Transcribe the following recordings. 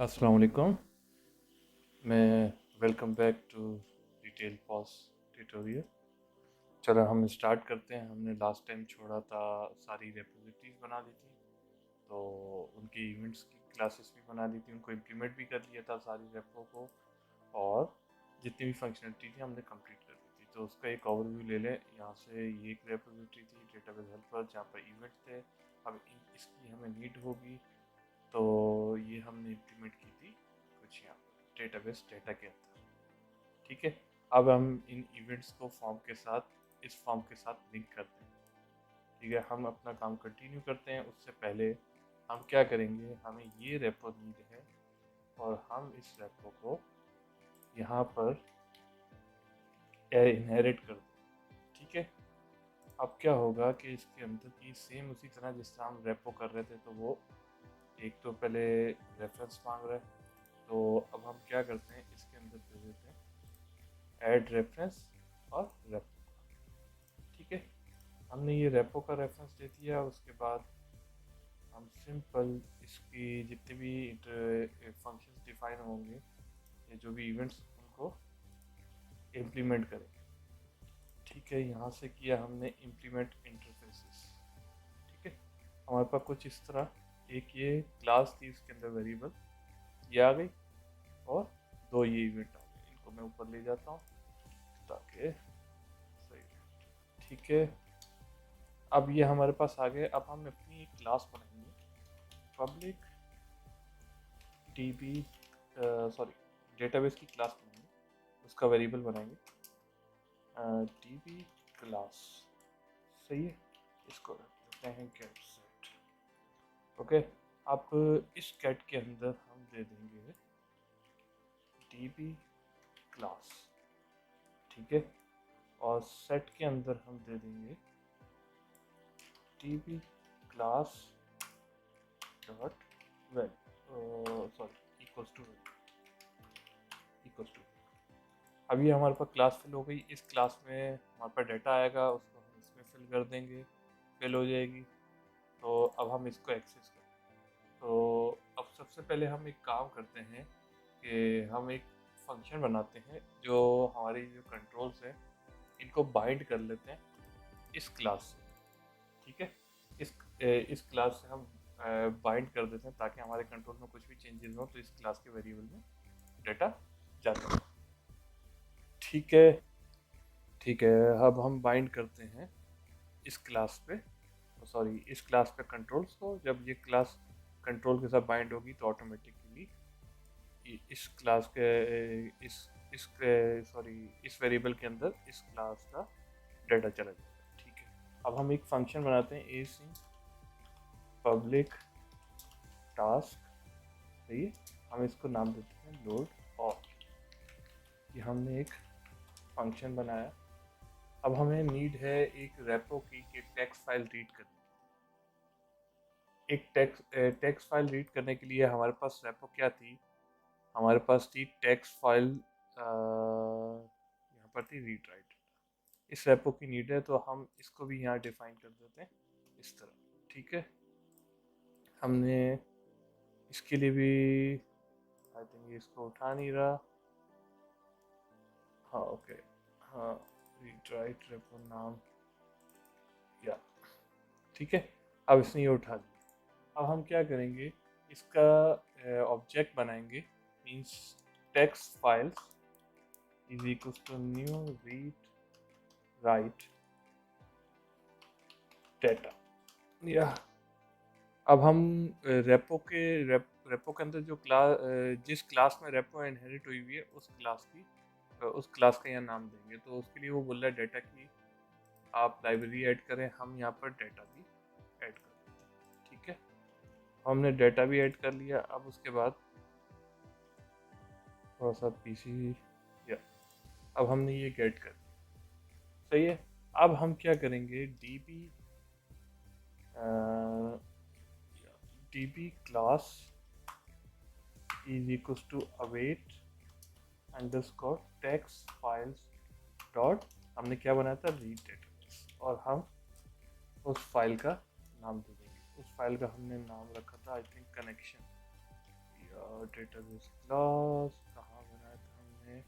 अस्सलाम वालेकुम। मैं welcome back to detail pause tutorial. चलो हम स्टार्ट करते हैं। हमने लास्ट टाइम छोड़ा था, सारी रेपोजिटरीज बना ली थी, तो उनके इवेंट्स की क्लासेस भी बना ली थी, उनको इम्प्लीमेंट भी कर लिया था सारी रेपो को, और जितनी भी फंक्शनलिटी थी हमने कंप्लीट कर दी थी। तो उसका एक ओवरव्यू ले लें। यहाँ से ये एक रेपोजिटरी थी डेटाबेस हेल्पर, जहाँ पर इवेंट थे। अब इसकी हमें नीड होगी, तो ये हमने इम्प्लीमेंट की थी कुछ यहाँ पर डेटाबेस डेटा के अंदर। ठीक है, अब हम इन इवेंट्स को फॉर्म के साथ, इस फॉर्म के साथ लिंक करते हैं। ठीक है, हम अपना काम कंटिन्यू करते हैं। उससे पहले हम क्या करेंगे, हमें ये रेपो नीड है और हम इस रेपो को यहाँ पर इनहेरिट कर दें। ठीक है, अब क्या होगा कि इसके अंदर की सेम उसी तरह जिस तरह हम रेपो कर रहे थे, तो वो एक तो पहले रेफरेंस मांग रहा है। तो अब हम क्या करते हैं, इसके अंदर दे देते हैं ऐड रेफरेंस और रेपो। ठीक है, हमने ये रेपो का रेफरेंस दे दिया। उसके बाद हम सिंपल इसकी जितने भी फंक्शंस डिफाइन होंगे या जो भी इवेंट्स, उनको इम्प्लीमेंट करेंगे। ठीक है, यहाँ से किया हमने इम्प्लीमेंट इंटरफेसेस। ठीक है, हमारे पास कुछ इस तरह एक ये क्लास थी, इसके अंदर वेरिएबल ये आ गई, और दो ये इवेंट आ गए। इनको मैं ऊपर ले जाता हूँ ताकि सही रहे। ठीक है, अब ये हमारे पास आ गए। अब हम अपनी एक क्लास बनाएंगे, पब्लिक डीबी, सॉरी, डेटाबेस की क्लास बनाएंगे, उसका वेरिएबल बनाएंगे डीबी क्लास। सही है, इसको रख देते हैं गेट सेट। ओके, अब इस गेट के अंदर हम दे देंगे डीबी क्लास। ठीक है, और सेट के अंदर हम दे देंगे DB class dot value, sorry, equals to equals to. अब ये हमारे पास क्लास फिल हो गई। इस क्लास में हमारे पास डाटा आएगा, उसको हम इसमें फिल कर देंगे, फिल हो जाएगी। तो अब हम इसको एक्सेस करें। तो अब सबसे पहले हम एक काम करते हैं कि हम एक फंक्शन बनाते हैं जो हमारी जो कंट्रोल्स हैं इनको बाइंड कर लेते हैं इस क्लास से। ठीक है, इस क्लास से हम बाइंड कर देते हैं ताकि हमारे कंट्रोल में कुछ भी चेंजेस हो तो इस क्लास के वेरिएबल में डाटा जाता है। ठीक है, ठीक है, अब हम बाइंड करते हैं इस क्लास पे, सॉरी, इस क्लास पे कंट्रोल्स को। जब ये क्लास कंट्रोल के साथ बाइंड होगी तो ऑटोमेटिकली इस क्लास के इस सॉरी, इस वेरिएबल के अंदर इस क्लास का डाटा चला जाएगा। ठीक है, अब हम एक फंक्शन बनाते हैं ए सी पब्लिक टास्क। सही है, हम इसको नाम देते हैं लोड। और ये हमने एक फंक्शन बनाया। अब हमें नीड है एक रेपो की कि टेक्स्ट फाइल रीड करनी। एक टेक्स्ट फाइल रीड करने के लिए हमारे पास रेपो क्या थी, हमारे पास थी टेक्स्ट फाइल, यहाँ पर थी रीड राइट। इस रेपो की नीड है तो हम इसको भी यहाँ डिफाइन कर देते हैं इस तरह। ठीक है, हमने इसके लिए भी, आई थिंक ये इसको उठा नहीं रहा। हाँ, ओके, हाँ, रीड राइट रेपो नाम, या ठीक है, अब इसने ये उठा दिया। अब हम क्या करेंगे, इसका ऑब्जेक्ट बनाएंगे, means text files is equal to new read write data. या अब हम रेपो के अंदर जो क्लास, जिस क्लास में रेपो इनहेरिट हुई हुई है उस क्लास का यहाँ नाम देंगे। तो उसके लिए वो बोल रहा है डेटा की आप लाइब्रेरी ऐड करें, हम यहाँ पर डेटा भी ऐड कर देते हैं। ठीक है, हमने डेटा भी ऐड कर लिया। अब उसके बाद थोड़ा सा पीसी, या अब हमने ये गेट कर दिया। सही है, अब हम क्या करेंगे, DB class is equal to await underscore text files dot, हमने क्या बनाया था, रीड डेटाबेस, और हम उस फाइल का नाम दे देंगे। उस फाइल का हमने नाम रखा था I think connection. Database class कहाँ बनाया था हमने,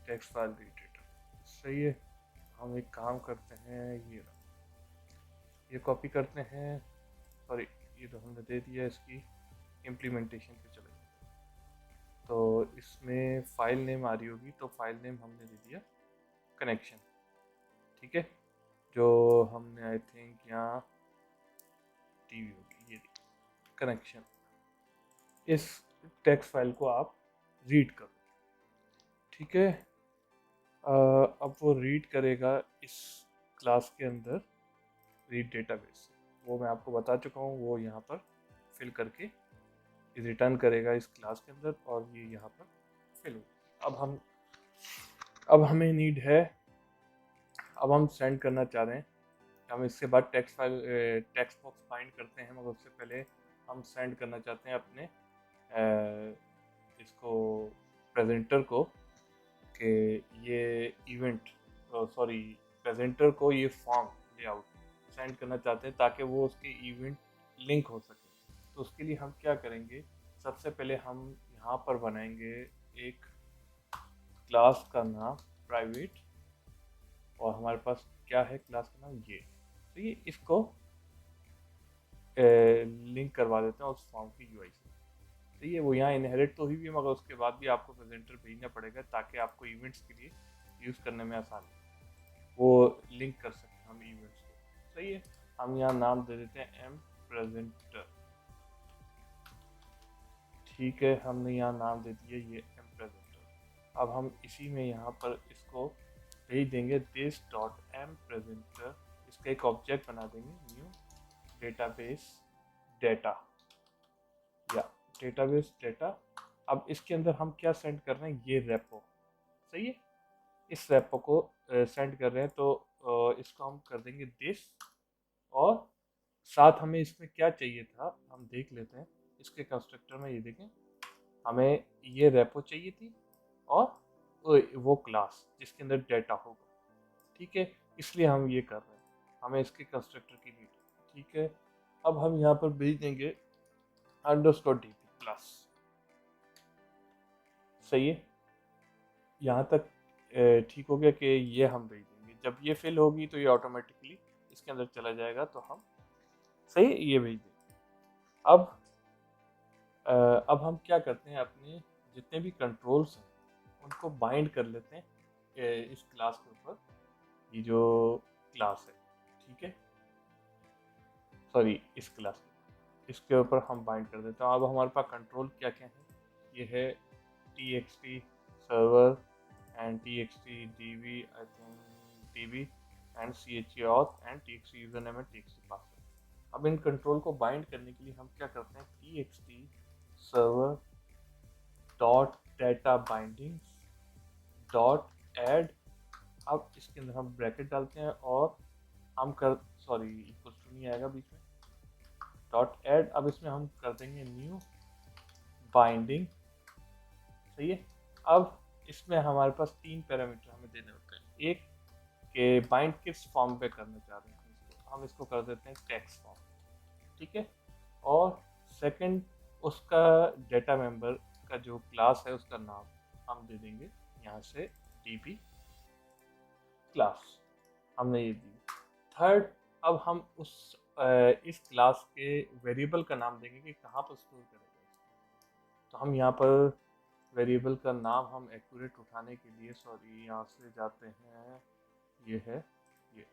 टेक्स्ट फाइल रीड डेटा, सही है। हम एक काम करते हैं, ये कॉपी करते हैं, सॉरी ये तो हमने दे दिया, इसकी इम्प्लीमेंटेशन पे चले जाते हैं। तो इसमें फाइल नेम आ रही होगी, तो फाइल नेम हमने दे दिया कनेक्शन, ठीक है। जो हमने आई थिंक यहाँ टीवी होगी, ये कनेक्शन, इस टेक्स्ट फाइल को आप रीड करो, ठीक है। अब वो रीड करेगा इस क्लास के अंदर रीड डेटाबेस, वो मैं आपको बता चुका हूँ, वो यहाँ पर फिल करके रिटर्न करेगा इस क्लास के अंदर, और ये यहाँ पर फिल हो। अब हमें नीड है, अब हम सेंड करना चाह रहे हैं, हम इसके बाद text file text box find करते हैं, मगर उससे पहले हम सेंड करना चाहते हैं अपने इसको प्रेजेंटर को, कि ये इवेंट, सॉरी प्रेजेंटर को ये फॉर्म लेआउट सेंड करना चाहते हैं, ताकि वो उसके इवेंट लिंक हो सके। तो उसके लिए हम क्या करेंगे, सबसे पहले हम यहाँ पर बनाएंगे एक क्लास का नाम प्राइवेट, और हमारे पास क्या है क्लास का नाम ये, तो ये इसको लिंक करवा देते हैं उस फॉर्म की यूआई से। तो ये वो यहाँ इनहेरिट तो हुई भी है, मगर उसके बाद भी आपको प्रेजेंटर भेजना पड़ेगा, ताकि आपको इवेंट्स के लिए यूज़ करने में आसानी, वो लिंक कर सकें हम इवेंट्स को, सही है। हम यहाँ नाम दे देते हैं एम प्रेजेंटर, ठीक है, हमने यहाँ नाम दे दिया ये एम प्रेजेंटर। अब हम इसी में यहाँ पर इसको भेज देंगे दिस डॉट एम प्रेजेंटर, इसका एक ऑब्जेक्ट बना देंगे, न्यू डेटाबेस डेटा, या डेटाबेस डेटा। अब इसके अंदर हम क्या सेंड कर रहे हैं, ये रेपो, सही है, इस रेपो को सेंड कर रहे हैं, तो इसको हम कर देंगे दिस, और साथ हमें इसमें क्या चाहिए था हम देख लेते हैं इसके कंस्ट्रक्टर में, ये देखें हमें ये रेपो चाहिए थी, और वो क्लास जिसके अंदर डेटा होगा, ठीक है, इसलिए हम ये कर रहे हैं, हमें इसके कंस्ट्रक्टर की नीड, ठीक है। अब हम यहाँ पर भेज देंगे अंडरस्कोर डीपी प्लस, सही है, यहाँ तक ठीक हो गया कि ये हम भेज देंगे, जब ये फिल होगी तो ये ऑटोमेटिकली इसके अंदर चला जाएगा, तो हम सही ये भेज देंगे। अब हम क्या करते हैं, अपने जितने भी कंट्रोल्स हैं उनको बाइंड कर लेते हैं इस क्लास के ऊपर, ये जो क्लास है, ठीक है, सॉरी इस क्लास इसके ऊपर हम बाइंड कर देते हैं। अब हमारे पास कंट्रोल क्या क्या है, ये है txt server and txt db, I think db and chauth and txt username and txt password. अब इन कंट्रोल को बाइंड करने के लिए हम क्या करते हैं, txt server dot data bindings dot add, अब इसके अंदर हम ब्रैकेट डालते हैं, और हम कर सॉरी इक्वल टू नहीं आएगा बीच में, डॉट ऐड, अब इसमें हम कर देंगे न्यू बाइंडिंग, सही है। अब इसमें हमारे पास 3 पैरामीटर हमें देने होते हैं, एक के बाइंड किस फॉर्म पे करना चाह रहे हैं इसको, हम इसको कर देते हैं टेक्स्ट फॉर्म, ठीक है, और सेकंड उसका डेटा मेंबर का जो क्लास है उसका नाम हम दे देंगे यहाँ से db क्लास, हमने ये दी। थर्ड, अब हम इस क्लास के वेरिएबल का नाम देंगे कि कहाँ पर स्टोर करेगा इसको। तो हम यहाँ पर वेरिएबल का नाम हम एक्यूरेट उठाने के लिए, सॉरी यहाँ से जाते हैं, ये है ये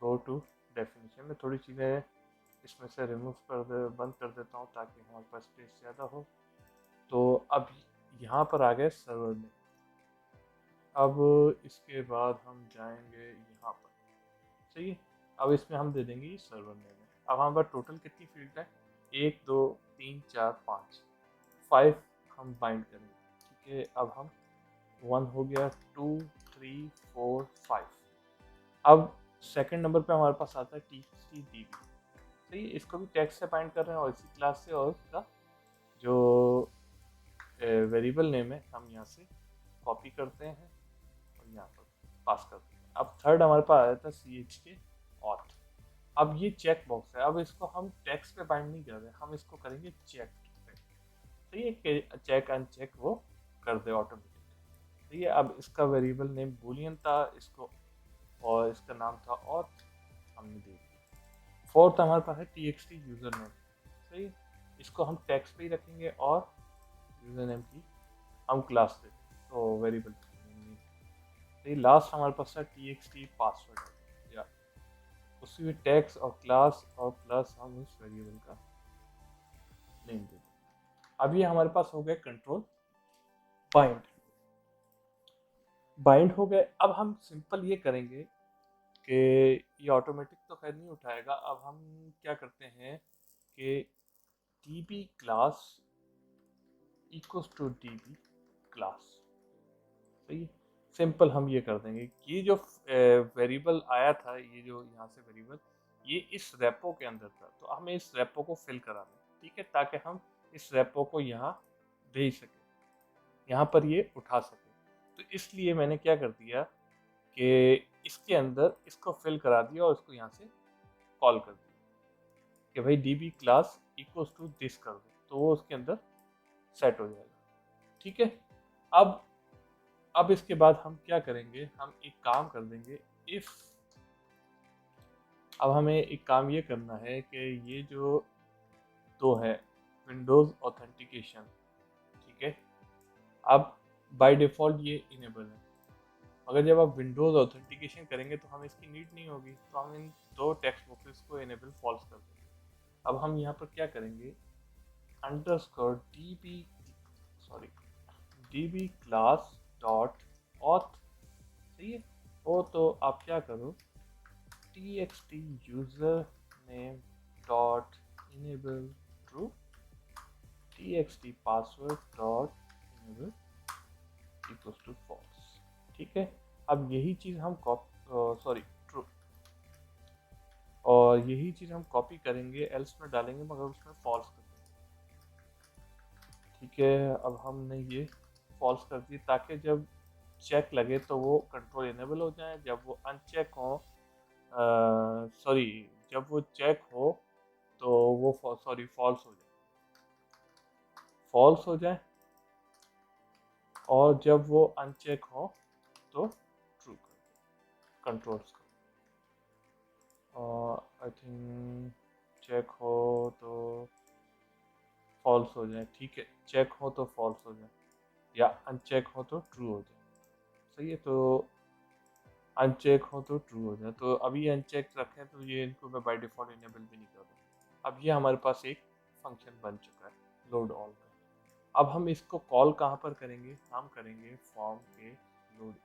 गो टू डेफिनेशन में, थोड़ी चीज़ें इसमें से रिमूव कर बंद कर देता हूँ ताकि हमारे पास स्पेस ज़्यादा हो। तो अब यहाँ पर आ गए सर्वर में, अब इसके बाद हम जाएंगे यहाँ पर, सही है, अब इसमें हम दे देंगे ये सर्वर नेम है। अब हमारे पास टोटल कितनी फील्ड है, 1 2 3 4 5 5 हम बाइंड करेंगे, ठीक है। अब हम 1 हो गया, 2 3 4 5, अब सेकंड नंबर पे हमारे पास आता है txt db, सही है, इसको भी टेक्स्ट से बाइंड कर रहे हैं और इसी क्लास से, और इसका जो वेरिएबल नेम है हम यहाँ से कॉपी करते हैं और यहाँ पर पास करते हैं। अब थर्ड हमारे पास आया था chk auth, अब ये चेक बॉक्स है, अब इसको हम टेक्स्ट पे बाइंड नहीं कर रहे, हम इसको करेंगे चेक पे, सही है कि चेक अनचेक वो कर दे ऑटोमेटिक। सही है। अब इसका वेरिएबल नेम बूलियन था, इसको और इसका नाम था और हमने दे दिया। फोर्थ हमारे पास है txt यूजर नेम। सही है। इसको हम टेक्स्ट पे ही रखेंगे और यूजर नेम की हम क्लास देते हैं, तो वेरिएबल। सही। लास्ट हमारे पास है txt पासवर्ड, या उसी में टेक्स्ट और क्लास और प्लस हम उस वेरिएबल का नेम देते हैं। अब ये हमारे पास हो गए कंट्रोल बाइंड। बाइंड हो गए। अब हम सिंपल ये करेंगे कि ये ऑटोमेटिक तो खैर नहीं उठाएगा। अब हम क्या करते हैं कि db class equals to db class. सही है। सिंपल हम ये कर देंगे, ये जो वेरिएबल आया था, ये जो यहाँ से वेरिएबल, ये इस रेपो के अंदर था, तो हमें इस रेपो को फिल करा दें। ठीक है, ताकि हम इस रेपो को यहाँ भेज सकें, यहाँ पर ये उठा सके। तो इसलिए मैंने क्या कर दिया कि इसके अंदर इसको फिल करा दिया और इसको यहाँ से कॉल कर दिया कि भाई db class equals to this कर दो, तो वो उसके अंदर सेट हो जाएगा। ठीक है। अब इसके बाद हम क्या करेंगे, हम एक काम कर देंगे। इफ अब हमें एक काम ये करना है कि ये जो दो है विंडोज़ ऑथेंटिकेशन, ठीक है, अब बाय डिफ़ॉल्ट ये इनेबल है, मगर जब आप विंडोज़ ऑथेंटिकेशन करेंगे तो हमें इसकी नीड नहीं होगी, तो हम इन दो टेक्स्ट बॉक्सेस को इनेबल फॉल्स कर देंगे। अब हम यहाँ पर क्या करेंगे, underscore db class dot auth. सही है। ओ तो आप क्या करो, txt username dot enable true, txt password dot enable equals to false. ठीक है। अब यही चीज़ हम ट्रू, और यही चीज़ हम कॉपी करेंगे एल्स में डालेंगे, मगर उसमें फॉल्स कर देंगे। ठीक है। अब हमने ये फॉल्स कर दी ताकि जब चेक लगे तो वो कंट्रोल इनेबल हो जाए, जब वो अनचेक हो जब वो चेक हो तो वो फॉल्स हो जाए, और जब वो अनचेक हो तो ट्रू कर कंट्रोल्स को। आई थिंक चेक हो तो फॉल्स हो जाए। ठीक है, चेक हो तो फॉल्स हो जाए, या अनचेक हो तो ट्रू हो जाए। सही है। तो अनचेक हो तो ट्रू हो जाए, तो अभी अनचेक रखें तो ये इनको मैं बाय डिफ़ॉल्ट इनेबल भी नहीं कर दूँ। अब ये हमारे पास एक फंक्शन बन चुका है लोड ऑल का। अब हम इसको कॉल कहाँ पर करेंगे, हम करेंगे फॉर्म के लोड इवेंट।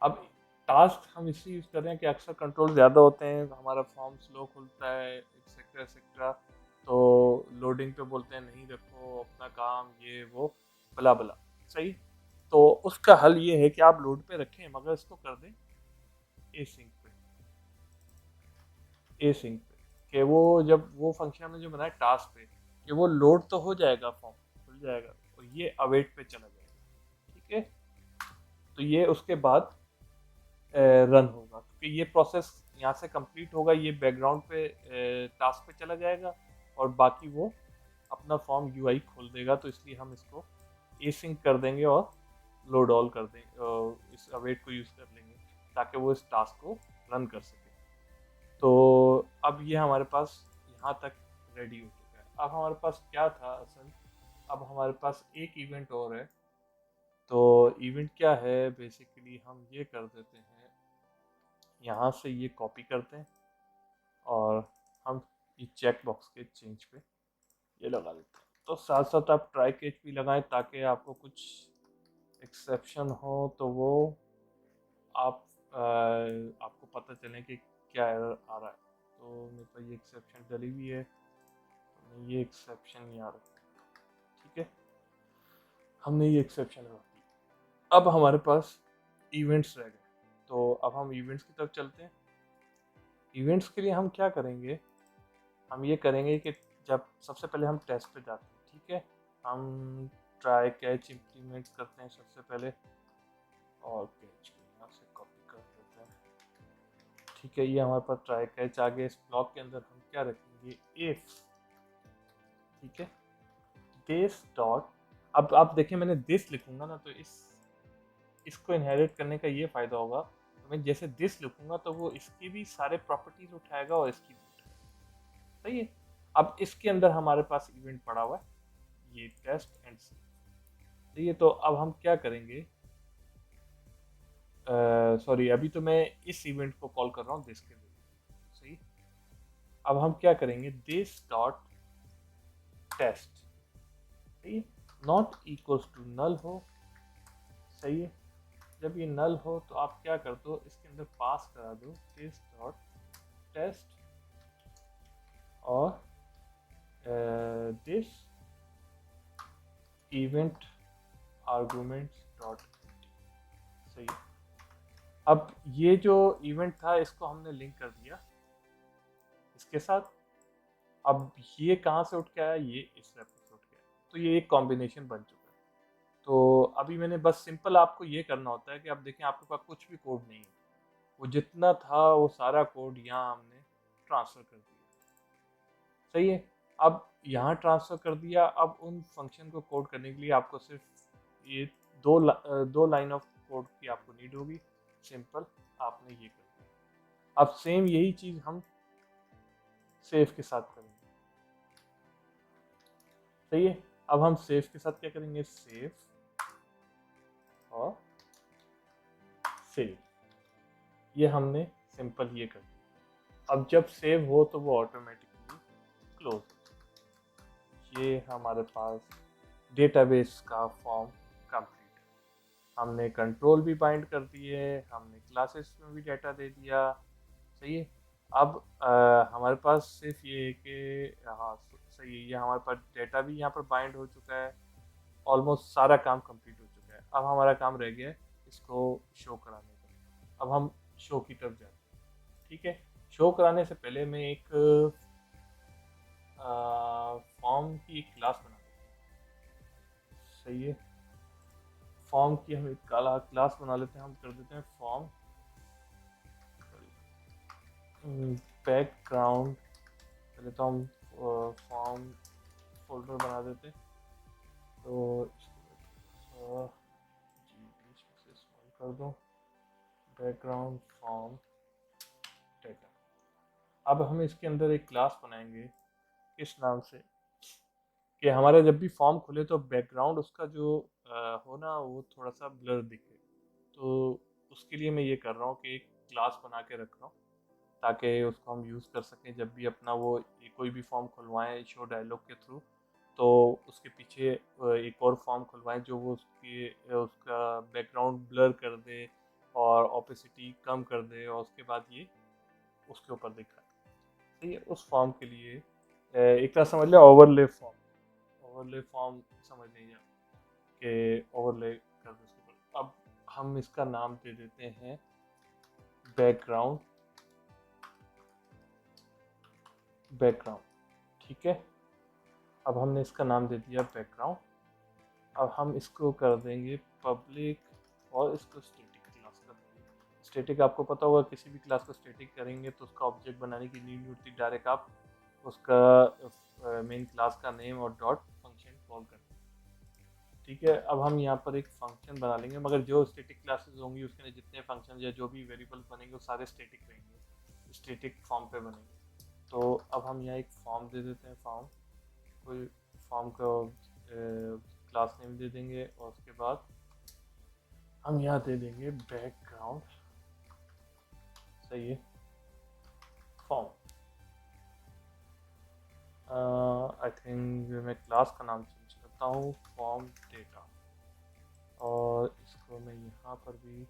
अब टास्क हम इसलिए यूज़ कर रहे हैं कि अक्सर कंट्रोल ज़्यादा होते हैं, हमारा फॉर्म स्लो खुलता है एक्सेट्रा एक्सेट्रा, तो लोडिंग पे बोलते हैं नहीं रखो अपना काम, ये वो बला बला। सही। तो उसका हल ये है कि आप लोड पे रखें, मगर इसको कर दें एसिंक पे कि वो जब वो फंक्शन हमने जो बनाया टास्क पे, कि वो लोड तो हो जाएगा, फॉर्म खुल जाएगा और ये अवेट पे चला जाएगा। ठीक है। तो ये उसके बाद रन होगा, क्योंकि ये प्रोसेस यहाँ से कंप्लीट होगा, ये बैकग्राउंड पे टास्क पे चला जाएगा और बाकी वो अपना फॉर्म यूआई खोल देगा। तो इसलिए हम इसको एसिंक कर देंगे और लोड ऑल कर देंगे, इस अवेट को यूज़ कर लेंगे ताकि वो इस टास्क को रन कर सके। तो अब ये हमारे पास यहाँ तक रेडी हो चुका है। अब हमारे पास क्या था असल, अब हमारे पास एक इवेंट और है। तो इवेंट क्या है, बेसिकली हम ये कर देते हैं, यहाँ से ये कॉपी करते हैं और हम ये चेक बॉक्स के चेंज पे ये लगा देते हैं। तो साथ साथ आप ट्राई कैच भी लगाएं ताकि आपको कुछ एक्सेप्शन हो तो वो आपको पता चले कि क्या एरर आ रहा है। तो मेरे पास ये एक्सेप्शन डली हुई है, तो मैं ये एक्सेप्शन यहाँ रखता हूँ। ठीक है। हमने ये एक्सेप्शन लगा दी। अब हमारे पास इवेंट्स रह गए, तो अब हम इवेंट्स की तरफ चलते हैं। इवेंट्स के लिए हम क्या करेंगे, हम ये करेंगे कि जब सबसे पहले हम टेस्ट पे जाते हैं। ठीक है। हम ट्राई कैच इम्प्लीमेंट करते हैं सबसे पहले, और कैच को यहाँ से कॉपी कर देते हैं। ठीक है। ये हमारे पास ट्राई कैच आ गया। इस ब्लॉक के अंदर हम क्या रखेंगे, इफ। ठीक है। दिस डॉट, अब आप देखिए मैंने दिस लिखूंगा ना तो इसको इनहेरिट करने का ये फायदा होगा, तो मैं जैसे दिस लिखूंगा तो वो इसकी भी सारे प्रॉपर्टीज उठाएगा और इसकी भी उठाएगा। सही है। अब इसके अंदर हमारे पास इवेंट पड़ा हुआ है ये टेस्ट एंड सी। सही है। तो अब हम क्या करेंगे, सॉरी अभी तो मैं इस इवेंट को कॉल कर रहा हूँ दिस के लिए। सही। अब हम क्या करेंगे, दिस डॉट टेस्ट, सही, नॉट इक्वल्स टू नल हो। सही है। जब ये नल हो तो आप क्या कर दो, इसके अंदर पास करा दो दिस डॉट टेस्ट और दिस इवेंट आर्गुमेंट्स डॉट। सही है। अब ये जो इवेंट था इसको हमने लिंक कर दिया इसके साथ। अब ये कहाँ से उठ के आया, ये इस रेफरेंस से उठ के आया, तो ये एक कॉम्बिनेशन बन चुका है। तो अभी मैंने बस सिंपल आपको ये करना होता है कि आप देखें आपके पास कुछ भी कोड नहीं है, वो जितना था वो सारा कोड यहाँ हमने ट्रांसफ़र कर दिया। सही है। अब यहाँ ट्रांसफ़र कर दिया, अब उन फंक्शन को कोड करने के लिए आपको सिर्फ ये दो लाइन ऑफ कोड की आपको नीड होगी। सिंपल आपने ये कर दिया। अब सेम यही चीज़ हम सेव के साथ करेंगे। सही है। अब हम सेव के साथ क्या करेंगे, सेव और सेव, ये हमने सिंपल ये कर दिया। अब जब सेव हो तो वो ऑटोमेटिकली क्लोज। ये हमारे पास डेटाबेस का फॉर्म कंप्लीट है। हमने कंट्रोल भी बाइंड कर दिए, हमने क्लासेस में भी डाटा दे दिया। सही है। अब हमारे पास सिर्फ ये है कि हाँ सही है, ये हमारे पास डेटा भी यहाँ पर बाइंड हो चुका है। ऑलमोस्ट सारा काम कंप्लीट हो चुका है। अब हमारा काम रह गया है इसको शो कराने का। अब हम शो की तरफ जाते हैं। ठीक है। शो कराने से पहले मैं एक फॉर्म की एक क्लास बना देता हूँ। सही है। फॉर्म की हम एक क्लास बना लेते हैं। हम कर देते हैं फॉर्म बैकग्राउंड। पहले तो हम फॉर्म फोल्डर बना देते हैं। तो इसको स्मॉल कर दो, बैकग्राउंड फॉर्म डेटा। अब हम इसके अंदर एक क्लास बनाएंगे किस नाम से, कि हमारा जब भी फॉर्म खुले तो बैकग्राउंड उसका जो हो ना वो थोड़ा सा ब्लर दिखे। तो उसके लिए मैं ये कर रहा हूँ कि एक क्लास बना के रख रहा हूँ ताकि उसको हम यूज़ कर सकें जब भी अपना वो कोई भी फॉर्म खुलवाएं शो डायलॉग के थ्रू। तो उसके पीछे एक और फॉर्म खुलवाएं जो वो उसका बैकग्राउंड ब्लर कर दे और ऑपेसिटी कम कर दे और उसके बाद ये उसके ऊपर दिखाए। ठीक है। उस फॉर्म के लिए एक तरह समझ लिया ओवरले फॉर्म। ओवरले फॉर्म समझ लीजिए कि ओवरले कर दो उसके ऊपर। अब हम इसका नाम दे देते हैं बैकग्राउंड। बैकग्राउंड ठीक है। अब हमने इसका नाम दे दिया बैकग्राउंड। अब हम इसको कर देंगे पब्लिक और इसको स्टैटिक क्लास कर देंगे। स्टैटिक आपको पता होगा किसी भी क्लास को स्टैटिक करेंगे तो उसका ऑब्जेक्ट बनाने की नीड नहीं होती, डायरेक्ट आप उसका मेन क्लास का नेम और डॉट फंक्शन कॉल कर देंगे। ठीक है। अब हम यहाँ पर एक फंक्शन बना लेंगे, मगर जो स्टैटिक क्लासेस होंगी उसके अंदर जितने फंक्शन या जो भी वेरिएबल बनेंगे वो सारे स्टैटिक रहेंगे, स्टैटिक फॉर्म पे बनेंगे। तो अब हम यहाँ एक फॉर्म दे देते हैं, फॉर्म कोई फॉर्म का क्लास नेम दे देंगे और उसके बाद हम यहाँ दे देंगे बैकग्राउंड। सही है। फॉर्म आई थिंक मैं क्लास का नाम चेंज करता हूँ फॉर्म डेटा और इसको मैं यहाँ पर भी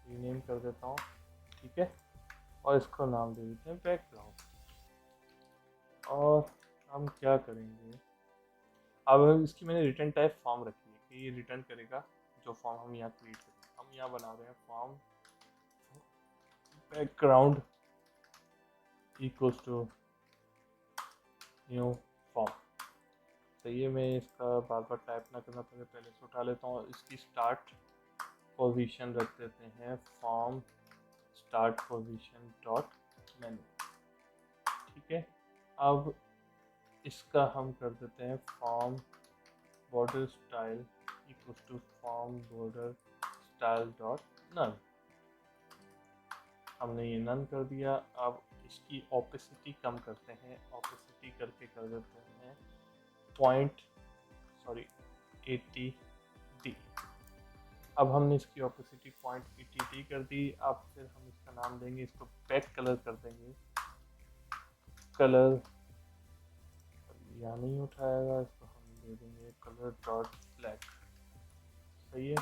रीनेम कर देता हूँ। ठीक है। और इसको नाम दे देते हैं बैकग्राउंड। और हम क्या करेंगे, अब इसकी मैंने रिटर्न टाइप फॉर्म रखी है कि ये रिटर्न करेगा जो फॉर्म हम यहाँ क्रिएट करेंगे। हम यहाँ बना रहे हैं form background equals to new form. तो ये मैं इसका बार बार टाइप ना करना पड़े पहले से उठा लेता हूँ। इसकी स्टार्ट पोजीशन रख देते हैं form start position dot menu. ठीक है। अब इसका हम कर देते हैं form border style equal to form border style dot none. हमने ये नन कर दिया। अब इसकी ओपेसिटी कम करते हैं, ओपेसिटी करके कर देते हैं पॉइंट 80 डी। अब हमने इसकी ओपेसिटी 0.80 डी कर दी। अब फिर हम इसका नाम देंगे, इसको बैक कलर कर देंगे, कलर यहाँ नहीं उठाएगा, इसको हम दे देंगे कलर डॉट ब्लैक। सही है।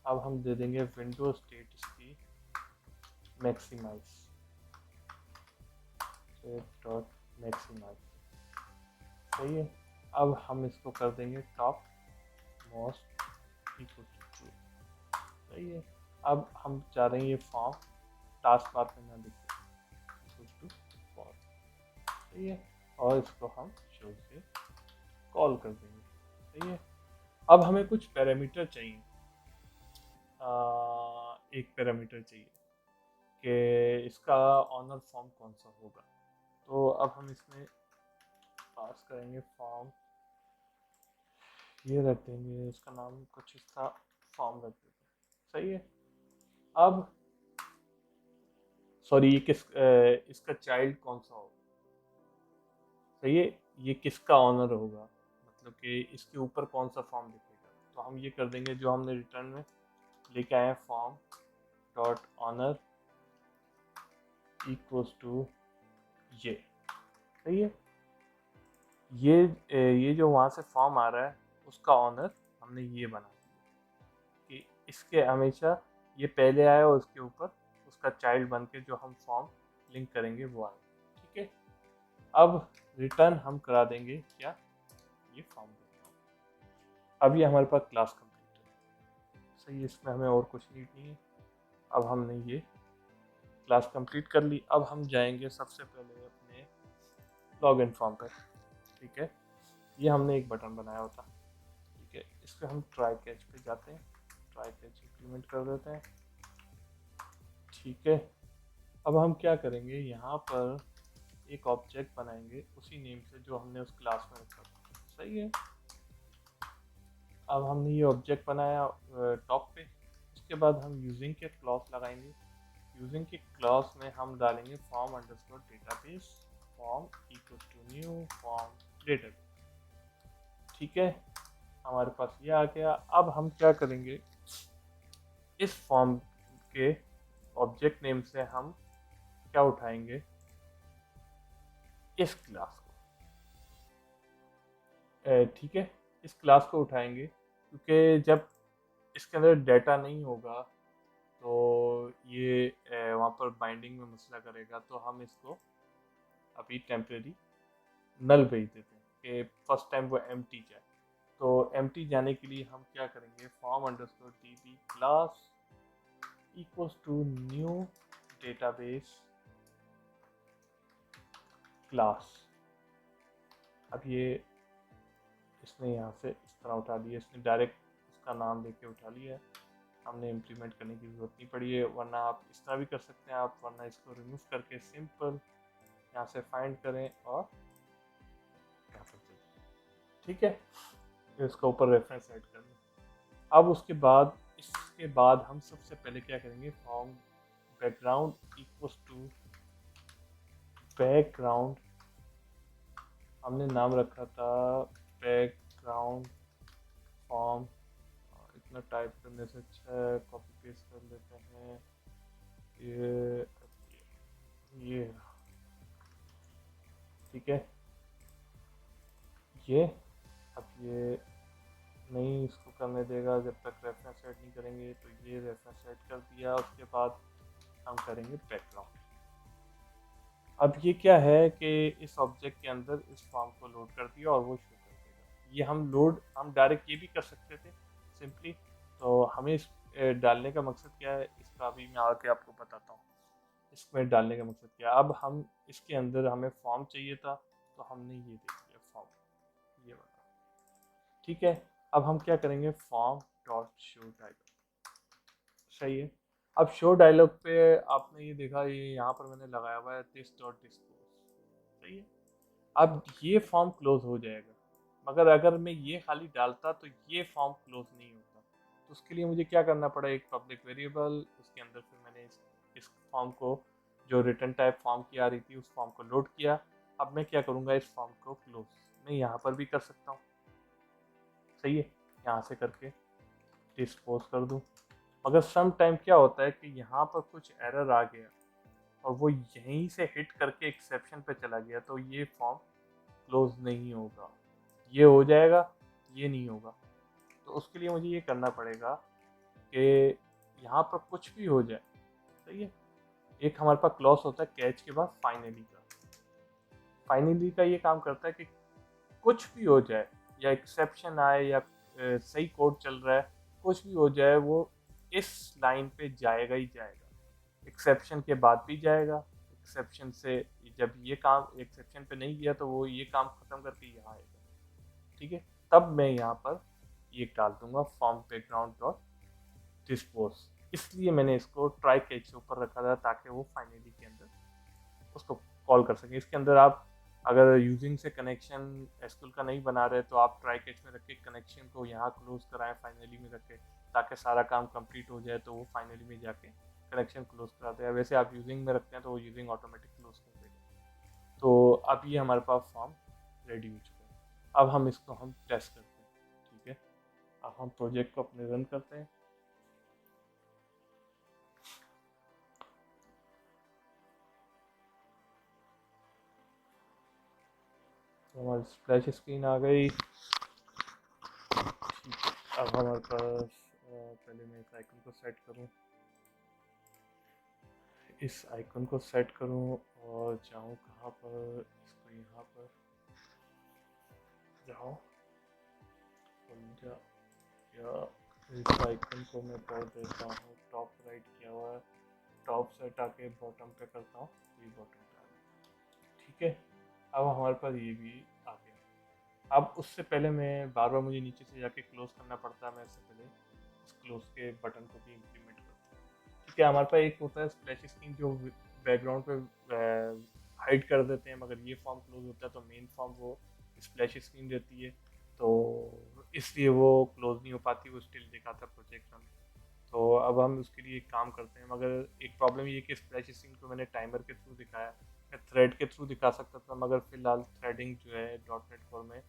अब हम दे देंगे विंडो स्टेट इसकी मैक्सिमाइज, डॉट मैक्सिमाइज। सही है। अब हम इसको कर देंगे top most equal to true. सही है। अब हम चाह रहे हैं ये फॉर्म टास्क बार में ना दिखे, इक्वल टू फॉर्म। सही है। और इसको हम शो से कॉल कर देंगे। सही है। अब हमें कुछ पैरामीटर चाहिए। एक पैरामीटर चाहिए कि इसका ऑनर फॉर्म कौन सा होगा। तो अब हम इसमें पास करेंगे फॉर्म, ये रख देंगे, इसका नाम कुछ इसका फॉर्म रख देंगे। सही है। अब सॉरी ये इसका चाइल्ड कौन सा होगा। सही है। ये किसका ऑनर होगा, मतलब कि इसके ऊपर कौन सा फॉर्म दिखेगा। तो हम ये कर देंगे जो हमने रिटर्न में लेके आए form dot owner equals to ये। सही है। ये जो वहाँ से फॉर्म आ रहा है उसका ऑनर हमने ये बना दिया कि इसके हमेशा ये पहले आए और उसके ऊपर उसका चाइल्ड बन के जो हम फॉर्म लिंक करेंगे वो आए। ठीक है। अब रिटर्न हम करा देंगे क्या, ये फॉर्म। अब ये हमारे पास क्लास कंप्लीट है। सही, इसमें हमें और कुछ नीड नहीं है। अब हमने ये क्लास कंप्लीट कर ली। अब हम जाएंगे सबसे पहले अपने लॉगिन फॉर्म पर। ठीक है। ये हमने एक बटन बनाया होता। ठीक है। इस पर हम ट्राई कैच पे जाते हैं, ट्राई कैच इंप्लीमेंट कर देते हैं। ठीक है। अब हम क्या करेंगे, यहाँ पर एक ऑब्जेक्ट बनाएंगे उसी नेम से जो हमने उस क्लास में रखा था। सही है। अब हमने ये ऑब्जेक्ट बनाया टॉप पे। उसके बाद हम यूजिंग के क्लॉज लगाएंगे। यूजिंग के क्लॉज में हम डालेंगे form underscore database, form equal to new form database. ठीक है। हमारे पास ये आ गया। अब हम क्या करेंगे, इस फॉर्म के ऑब्जेक्ट नेम से हम क्या उठाएंगे, इस क्लास को। ठीक है। इस क्लास को उठाएंगे क्योंकि जब इसके अंदर डाटा नहीं होगा तो ये वहाँ पर बाइंडिंग में मसला करेगा। तो हम इसको अभी टेम्परेरी नल भेज देते हैं कि फर्स्ट टाइम वो एम्प्टी जाए। तो एम्प्टी जाने के लिए हम क्या करेंगे, form underscore db class equals to new database class. अब ये इसने यहाँ से इस तरह उठा लिया, इसने डायरेक्ट इसका नाम देके उठा लिया है। हमने इम्प्लीमेंट करने की ज़रूरत नहीं पड़ी है, वरना आप इस तरह भी कर सकते हैं आप, वरना इसको रिमूव करके सिंपल यहाँ से फाइंड करें और यहाँ पर चलिए। ठीक है। इसका ऊपर रेफरेंस ऐड कर लें। अब उसके बाद इसके बाद हम सबसे पहले क्या करेंगे, form background equals to background, हमने नाम रखा था बैकग्राउंड फॉर्म। इतना टाइप करने से अच्छा है कॉपी पेस्ट कर लेते हैं। ये ठीक है। ये अब ये नहीं इसको करने देगा जब तक रेफरेंस ऐड नहीं करेंगे। तो ये रेफरेंस ऐड कर दिया। उसके बाद हम करेंगे बैकग्राउंड। अब ये क्या है कि इस ऑब्जेक्ट के अंदर इस फॉर्म को लोड कर दिया और वो शो कर देगा। ये हम डायरेक्ट ये भी कर सकते थे सिंपली। तो हमें इस डालने का मकसद क्या है, इसका अभी मैं आके आपको बताता हूँ। इसमें डालने का मकसद क्या है। अब हम इसके अंदर हमें फॉर्म चाहिए था तो हमने ये देख लिया फॉर्म, ये वाला। ठीक है। अब हम क्या करेंगे, फॉर्म डॉट शो डायलॉग। सही है। अब शो डायलॉग पे आपने ये देखा, ये यहाँ पर मैंने लगाया हुआ है दिस डॉट डिस्पोज। सही है। अब ये फॉर्म क्लोज हो जाएगा, मगर अगर मैं ये खाली डालता तो ये फॉर्म क्लोज नहीं होता। तो उसके लिए मुझे क्या करना पड़ा, एक पब्लिक वेरिएबल, उसके अंदर फिर मैंने इस फॉर्म को, जो रिटर्न टाइप फॉर्म की आ रही थी, उस फॉर्म को लोड किया। अब मैं क्या करूँगा, इस फॉर्म को क्लोज मैं यहाँ पर भी कर सकता हूँ, सही है, यहाँ से करके डिस्पोज कर दूँ। मगर सम टाइम क्या होता है कि यहाँ पर कुछ एरर आ गया और वो यहीं से हिट करके एक्सेप्शन पे चला गया, तो ये फॉर्म क्लोज नहीं होगा, ये हो जाएगा, ये नहीं होगा। तो उसके लिए मुझे ये करना पड़ेगा कि यहाँ पर कुछ भी हो जाए, सही है। एक हमारे पास क्लॉज होता है कैच के बाद फाइनली का। फाइनली का ये काम करता है कि कुछ भी हो जाए, या एक्सेप्शन आए या सही कोड चल रहा है, कुछ भी हो जाए, वो इस लाइन पे जाएगा ही जाएगा, एक्सेप्शन के बाद भी जाएगा। एक्सेप्शन से जब ये काम एक्सेप्शन पे नहीं गया तो वो ये काम खत्म करके यहाँ आएगा, ठीक है। तब मैं यहाँ पर ये डाल दूंगा फॉर्म बैकग्राउंड डॉट डिस्पोज। इसलिए मैंने इसको ट्राई कैच से ऊपर रखा था ताकि वो फाइनली के अंदर उसको कॉल कर सकें। इसके अंदर आप अगर यूजिंग से कनेक्शन एसक्यूएल का नहीं बना रहे तो आप ट्राई कैच में रख के कनेक्शन को यहाँ क्लोज कराएं, फाइनली में रखें, ताकि सारा काम कंप्लीट हो जाए तो वो फाइनली में जाके कनेक्शन क्लोज करा दे। वैसे आप यूजिंग में रखते हैं तो वो यूजिंग ऑटोमेटिक क्लोज कर देगा। तो अब ये हमारे पास फॉर्म रेडी हो चुका है। अब हम इसको हम टेस्ट करते हैं, ठीक है। अब हम प्रोजेक्ट को अपने रन करते हैं। तो हमारी स्प्लैश स्क्रीन आ गई। अब हमारे पास पहले मैं इस आइकन को सेट करूं, इस आइकन को सेट करूं और जाऊं कहाँ पर, इसको यहाँ पर जाओ, या इस आइकन को मैं कर देता हूँ टॉप राइट किया हुआ है, टॉप से हटा के बॉटम पे करता हूँ, ये बॉटम पे आ गया, ठीक है। अब हमारे पास ये भी आ गया। अब उससे पहले मैं बार बार मुझे नीचे से जाके क्लोज करना पड़ता है, मैं इससे पहले इस क्लोज के बटन को भी इम्प्लीमेंट करता हूँ, ठीक है। हमारे पास एक होता है स्प्लैश स्क्रीन जो बैकग्राउंड पे हाइड कर देते हैं, मगर ये फॉर्म क्लोज होता है तो मेन फॉर्म वो स्प्लैश स्क्रीन रहती है, तो इसलिए वो क्लोज नहीं हो पाती, वो स्टिल दिखाता प्रोजेक्ट रन। तो अब हम उसके लिए एक काम करते हैं, मगर एक प्रॉब्लम ये कि स्प्लैश स्क्रीन को मैंने टाइमर के थ्रू दिखाया, मैं थ्रेड के थ्रू दिखा सकता था, मगर फिलहाल थ्रेडिंग जो है डॉट नेट कोर में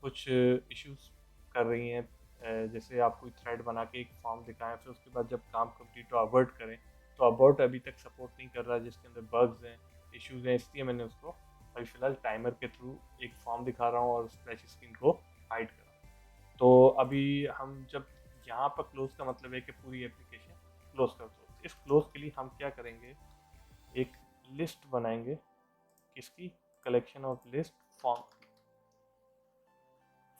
कुछ इश्यूज कर रही हैं। जैसे आप कोई थ्रेड बना के एक फॉर्म दिखाएं, फिर उसके बाद जब काम कंप्लीट हो अबॉर्ट करें, तो अबॉर्ट अभी तक सपोर्ट नहीं कर रहा, जिसके अंदर बग्स हैं, इश्यूज हैं, इसलिए मैंने उसको अभी फिलहाल टाइमर के थ्रू एक फॉर्म दिखा रहा हूँ और स्प्लैश स्क्रीन को हाइड कर रहा हूँ। तो अभी हम जब यहाँ पर क्लोज का मतलब है कि पूरी एप्लीकेशन क्लोज कर दो, इस क्लोज के लिए हम क्या करेंगे, एक लिस्ट बनाएंगे, किसकी, collection of list form,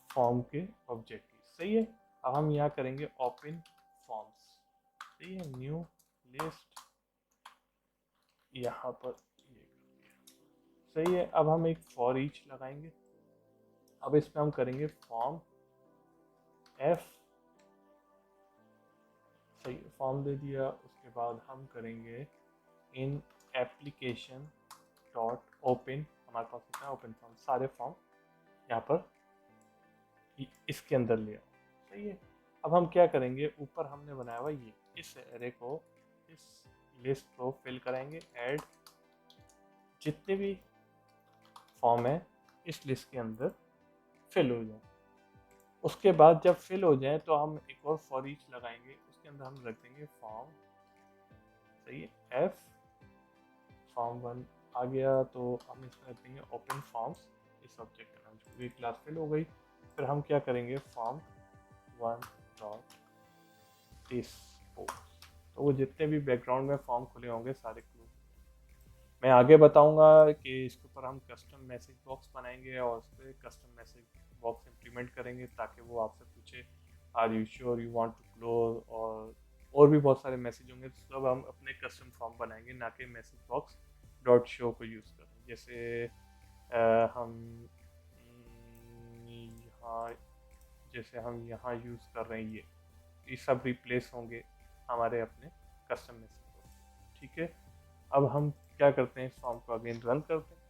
form के ऑब्जेक्ट की, सही है। अब हम यहाँ करेंगे ओपन फॉर्म्स, सही है, न्यू लिस्ट, यहाँ पर ये, सही है। अब हम एक फॉर ईच लगाएंगे। अब इसमें हम करेंगे फॉर्म एफ, सही, फॉर्म दे दिया। उसके बाद हम करेंगे इन एप्लीकेशन डॉट ओपन, हमारे पास होता है ओपन फॉर्म, सारे फॉर्म यहाँ पर इसके अंदर लिया, सही है। अब हम क्या करेंगे, ऊपर हमने बनाया हुआ ये, इस एरे को, इस लिस्ट को फिल कराएंगे, ऐड जितने भी फॉर्म है इस लिस्ट के अंदर फिल हो जाए। उसके बाद जब फिल हो जाए तो हम एक और फॉर ईच लगाएंगे, उसके अंदर हम रख देंगे फॉर्म, सही है, एफ फॉर्म वन आ गया, तो हम इसमें रख देंगे ओपन फॉर्म्स, इस ऑब्जेक्ट का नाम, पूरी क्लास फिल हो गई। फिर हम क्या करेंगे, फॉर्म वन डॉट डिस्पोज, तो वो जितने भी बैकग्राउंड में फॉर्म खुले होंगे सारे क्लोज। मैं आगे बताऊंगा कि इसके ऊपर हम कस्टम मैसेज बॉक्स बनाएंगे और उस पर कस्टम मैसेज बॉक्स इम्प्लीमेंट करेंगे, ताकि वो आपसे पूछे are you sure you want to close, और भी बहुत सारे मैसेज होंगे, तो सब हम अपने कस्टम फॉर्म बनाएंगे, ना कि मैसेज बॉक्स डॉट शो को यूज़ करें। जैसे हम यहाँ, जैसे हम यहाँ यूज़ कर रहे हैं, ये सब रिप्लेस होंगे हमारे अपने कस्टम मैसेज बॉक्स, ठीक है। अब हम क्या करते हैं, इस फॉर्म को अगेन रन करते हैं।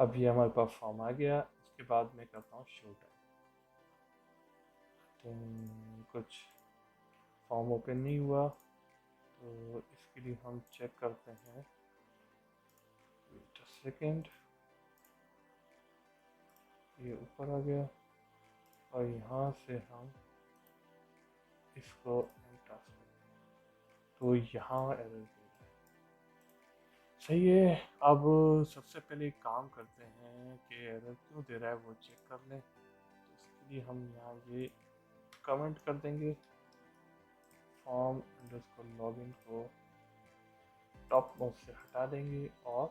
अब ये हमारे पास फॉर्म आ गया। इसके बाद मैं करता हूँ शो टाइम। कुछ फॉर्म ओपन नहीं हुआ, तो इसके लिए हम चेक करते हैं। वेट अ सेकेंड, ये ऊपर आ गया और यहाँ से हम इसको टास्क करते हैं, तो यहाँ एरर दे रहा है। सही है। अब सबसे पहले एक काम करते हैं कि एरर क्यों दे रहा है वो चेक कर लें। तो इसके लिए हम यहाँ ये कमेंट कर देंगे, फॉर्म अंडरस्कोर लॉगिन को टॉप मोस्ट से हटा देंगे और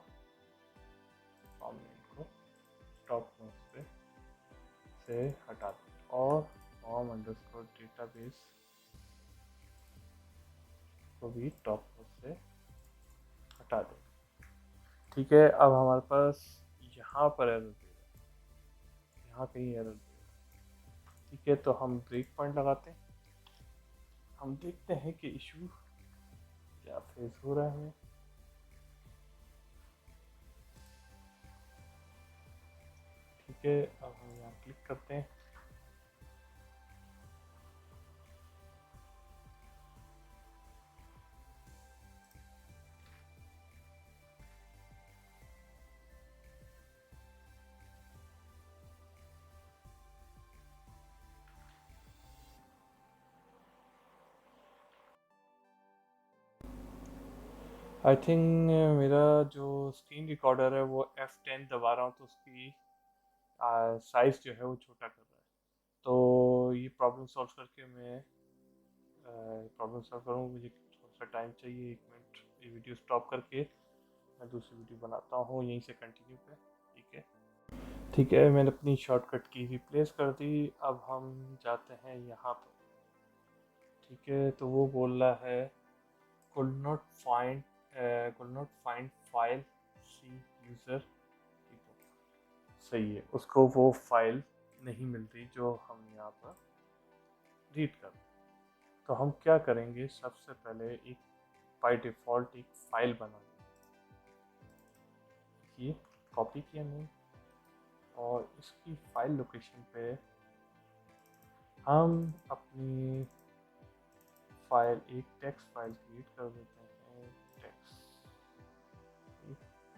फॉर्म नेम को टॉप मोस्ट पे से हटा देंगे और फॉर्म अंडरस्कोर डेटाबेस को भी टॉप मोस्ट से हटा देंगे। ठीक है। अब हमारे पास यहाँ पर एरर दे रहा है, यहाँ कहीं एरर दे रहा है। ठीक है, तो हम ब्रेक पॉइंट लगाते हैं। हम देखते हैं कि इशू क्या फेस हो रहा है। ठीक है, अब हम यहाँ क्लिक करते हैं। आई थिंक मेरा जो स्क्रीन रिकॉर्डर है वो F10 दबा रहा हूँ, तो उसकी साइज़ जो है वो छोटा कर रहा है। तो ये प्रॉब्लम सॉल्व करके मैं प्रॉब्लम सॉल्व करूँ, मुझे थोड़ा सा टाइम चाहिए। 1 मिनट ये वीडियो स्टॉप करके मैं दूसरी वीडियो बनाता हूँ यहीं से कंटिन्यू पे। ठीक है। ठीक है, मैंने अपनी शॉर्टकट की रिप्लेस कर दी। अब हम जाते हैं यहाँ पर। ठीक है, तो वो बोल रहा है could not find file C user. सही है, उसको वो फाइल नहीं मिल रही जो हम यहाँ पर रीड कर। तो हम क्या करेंगे, सबसे पहले एक बाय डिफ़ॉल्ट एक फाइल बना लेंगे। ये कॉपी किया मैंने और इसकी फाइल लोकेशन पे हम अपनी फाइल एक टेक्स्ट फाइल क्रिएट कर देते हैं। टेक्स्ट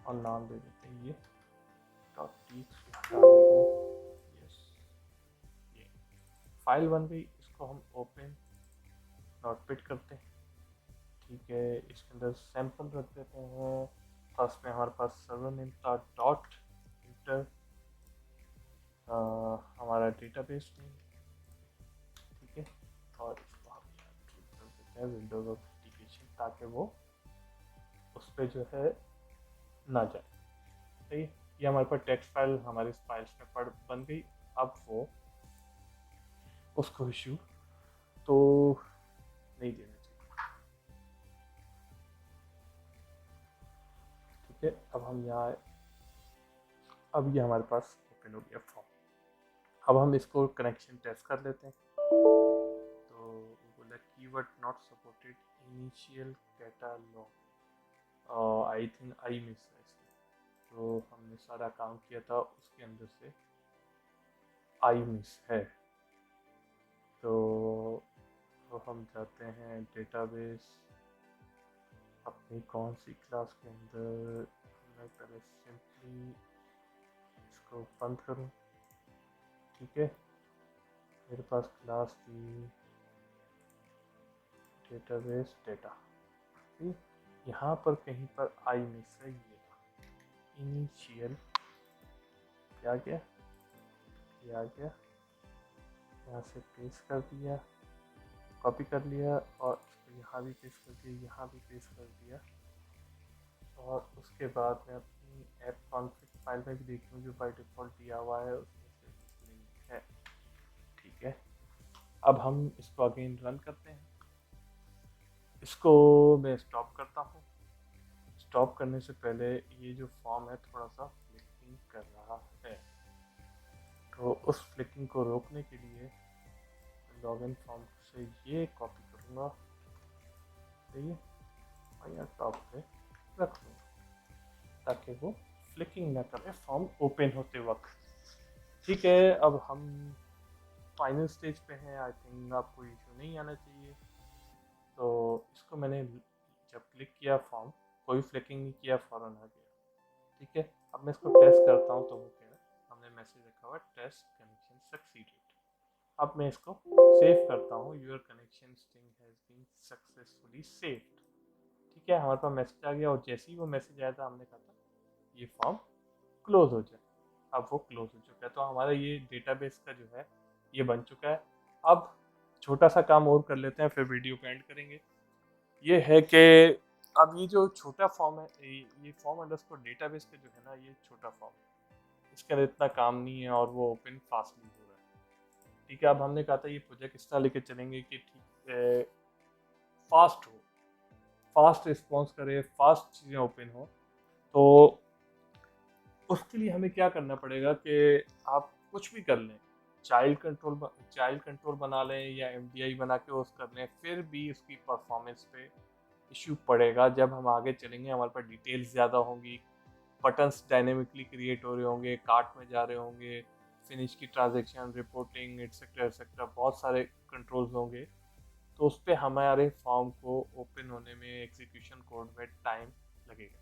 और नाम दे देते हैं ये .txt हटा देते हैं। यस, ये फाइल बन गई। इसको हम ओपन नोटपैड करते हैं। ठीक है, इसके अंदर सैंपल रख देते हैं। फर्स्ट में हमारे पास सर्वर नेम था डॉट इंटर हमारा डेटाबेस नेम। ठीक है, और इसको हम क्लिक कर देते हैं विंडोज ऑथेंटिकेशन, ताकि वो उस पर जो है ना जाए। सही है, ये हमारे पास टेक्स्ट फाइल हमारी फाइल्स में पढ़ बन गई। अब वो उसको इशू तो नहीं देना चाहिए। ठीक है, अब हम यहाँ, अब ये हमारे पास ओपन हो गया फॉर्म। अब हम इसको कनेक्शन टेस्ट कर लेते हैं। तो वो बोला keyword not supported initial catalogue. I think I miss है इसमें, तो हमने सारा काम किया था उसके अंदर से आई मिस है। तो हम जाते हैं डेटाबेस अपनी कौन सी क्लास के अंदर। मैं पहले सिंपली इसको बंद करूं। ठीक है, मेरे पास क्लास थी डेटाबेस डेटा। यहाँ पर कहीं पर आई मिस है। ये इनिशियल क्या गया, ये आ गया, यहाँ से पेस्ट कर दिया, कॉपी कर लिया और इसको यहाँ भी पेस्ट कर दिया, यहाँ भी पेस्ट कर दिया। और उसके बाद मैं अपनी ऐप कॉन्फ़िग फाइल में भी देखूँ जो बाय डिफ़ॉल्ट दिया हुआ है उसमें से नहीं है। ठीक है, अब हम इसको अगेन रन करते हैं। इसको मैं स्टॉप करता हूँ। स्टॉप करने से पहले ये जो फॉर्म है थोड़ा सा फ्लिकिंग कर रहा है, तो उस फ्लिकिंग को रोकने के लिए लॉगिन फॉर्म से ये कॉपी करूँगा। सही है, और यहाँ टॉप पे रख दूँगा ताकि वो फ्लिकिंग ना करें फॉर्म ओपन होते वक्त। ठीक है, अब हम फाइनल स्टेज पे हैं। आई थिंक आपको इशू नहीं आना चाहिए। तो इसको मैंने जब क्लिक किया फॉर्म, कोई फ्लिकिंग नहीं किया, फ़ौरन आ गया। ठीक है, अब मैं इसको टेस्ट करता हूँ तो वो कह रहा है, हमने मैसेज रखा हुआ टेस्ट कनेक्शन सक्सीडेड। अब मैं इसको सेव करता हूँ, your connection string has been successfully saved. ठीक है, हमारे पास मैसेज आ गया और जैसे ही वो मैसेज आया था हमने कहा था ये फॉर्म क्लोज हो जाए। अब वो क्लोज हो चुका है, तो हमारा ये डेटाबेस का जो है ये बन चुका है। अब छोटा सा काम और कर लेते हैं, फिर वीडियो को एंड करेंगे। ये है कि अब ये जो छोटा फॉर्म है, ये फॉर्म अंडरस्कोर डेटाबेस का जो है ना, ये छोटा फॉर्म है, इसके अंदर इतना काम नहीं है और वो ओपन फास्टली हो रहा है। ठीक है, अब हमने कहा था ये प्रोजेक्ट इस तरह लेके चलेंगे कि ठीक फास्ट हो, फास्ट रिस्पॉन्स करे, फास्ट चीज़ें ओपन हो। तो उसके लिए हमें क्या करना पड़ेगा कि आप कुछ भी कर लें, चाइल्ड कंट्रोल बना लें या एमडीआई बना के उस कर लें, फिर भी उसकी परफॉर्मेंस पे इश्यू पड़ेगा। जब हम आगे चलेंगे हमारे पास डिटेल्स ज़्यादा होंगी, बटन्स डायनेमिकली क्रिएट हो रहे होंगे, कार्ट में जा रहे होंगे, फिनिश की ट्रांजेक्शन रिपोर्टिंग एटसेट्रा एटसेट्रा, बहुत सारे कंट्रोल्स होंगे। तो उस पर हमारे फॉर्म को ओपन होने में, एग्जीक्यूशन कोड में टाइम लगेगा।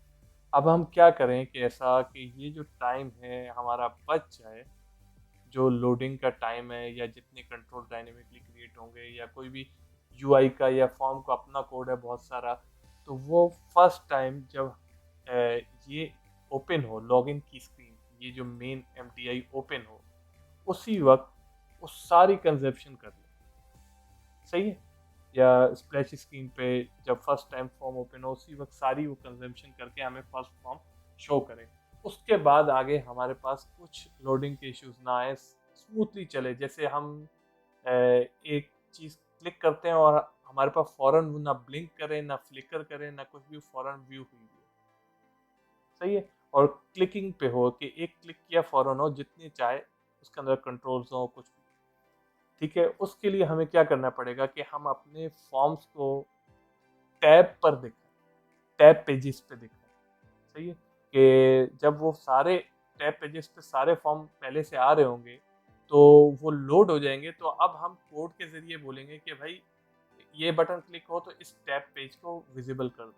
अब हम क्या करें कि ऐसा कि ये जो टाइम है हमारा बच जाए, जो लोडिंग का टाइम है या जितने कंट्रोल डायनेमिकली क्रिएट होंगे या कोई भी यूआई का या फॉर्म का अपना कोड है बहुत सारा, तो वो फर्स्ट टाइम जब ये ओपन हो, लॉगिन की स्क्रीन, ये जो मेन एमटीआई ओपन हो, उसी वक्त वो सारी कंजप्शन कर ले। सही है? या स्प्लैश स्क्रीन पे जब फर्स्ट टाइम फॉर्म ओपन हो, उसी वक्त सारी वो कंजम्पशन करके हमें फर्स्ट फॉर्म शो करे। उसके बाद आगे हमारे पास कुछ लोडिंग के इश्यूज ना आए, स्मूथली चले। जैसे हम एक चीज़ क्लिक करते हैं और हमारे पास फ़ौरन वो ना ब्लिंक करे, ना फ्लिकर करे, ना कुछ भी, फ़ौरन व्यू हुई है। सही है? और क्लिकिंग पे हो कि एक क्लिक किया फ़ौरन हो, जितनी चाहे उसके अंदर कंट्रोल्स हो कुछ भी। ठीक है, उसके लिए हमें क्या करना पड़ेगा कि हम अपने फॉर्म्स को टैब पर दिखाएं, टैब पेजेस पे दिखाएं। सही है? कि जब वो सारे टैब पेजेस पे सारे फॉर्म पहले से आ रहे होंगे तो वो लोड हो जाएंगे, तो अब हम कोड के जरिए बोलेंगे कि भाई ये बटन क्लिक हो तो इस टैब पेज को विजिबल कर दो।